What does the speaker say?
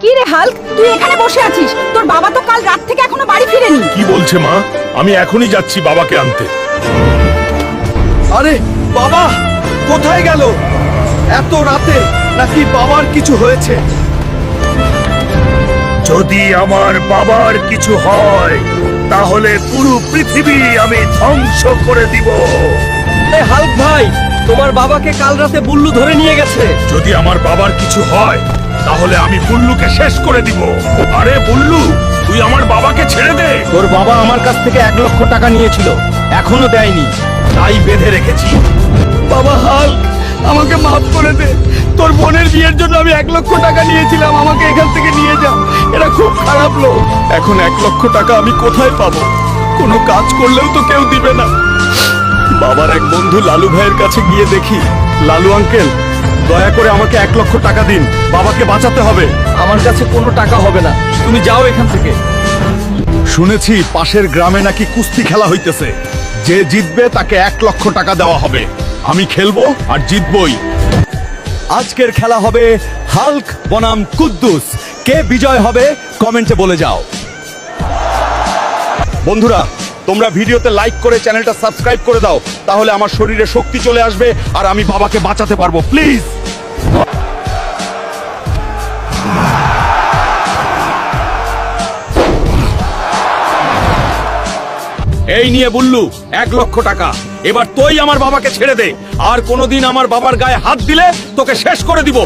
কি রে হাল্ক, তুই এখানে বসে আছিস? তোর বাবা তো কাল রাত থেকে এখনো বাড়ি ফিরেনি। কি বলছে মা? আমি এখনই যাচ্ছি বাবাকে আনতে। আরে বাবা কোথায় গেল এত রাতে? নাকি বাবার কিছু হয়েছে? যদি আমার বাবার কিছু হয় তাহলে পুরো পৃথিবী আমি ধ্বংস করে দিব। হাল্ক ভাই, তোমার বাবাকে কাল রাতে বুল্লু ধরে নিয়ে গেছে। যদি আমার বাবার কিছু হয় তাহলে আমি বুল্লুকে শেষ করে দিব। আরে বুল্লু, তুই আমার বাবাকে ছেড়ে দে। তোর বাবা আমার কাছ থেকে 1 লক্ষ টাকা নিয়েছিল, এখনো দেয়নি, তাই বেঁধে রেখেছি। বাবা হাল্ক আমাকে মাফ করে দে। তোর বোনের বিয়ের জন্য আমি 1 লক্ষ টাকা নিয়েছিলাম, আমাকে এখান থেকে নিয়ে যা। এরা খুব খারাপ লোক। এখন 1 লক্ষ টাকা আমি কোথায় পাবো? কোনো কাজ করলেও তো কেউ দিবে না। বাবার এক বন্ধু লালু ভাইয়ের কাছে গিয়ে দেখি, লালু আঙ্কেল দয়া করে আমাকে 1 লক্ষ টাকা দিন, বাবাকে বাঁচাতে হবে। আমার কাছে কোনো টাকা হবে না, তুমি যাও এখান থেকে। শুনেছি পাশের গ্রামে নাকি কুস্তি খেলা হইতেছে, যে জিতবে তাকে 1 লক্ষ টাকা দেওয়া হবে। আমি খেলবো আর জিতবই। আজকের খেলা হবে হাল্ক বনাম কুদ্দুস। কে বিজয় হবে কমেন্টে বলে যাও। বন্ধুরা, তোমরা ভিডিওতে লাইক করে চ্যানেলটা সাবস্ক্রাইব করে দাও, তাহলে আমার শরীরে শক্তি চলে আসবে আর আমি বাবাকে বাঁচাতে পারবো। প্লিজ। এই নিয়ে বুল্লু 1 লক্ষ টাকা। এবার তুই আমার বাবাকে ছেড়ে দে, আর কোনোদিন আমার বাবার গায়ে হাত দিলে তোকে শেষ করে দিব।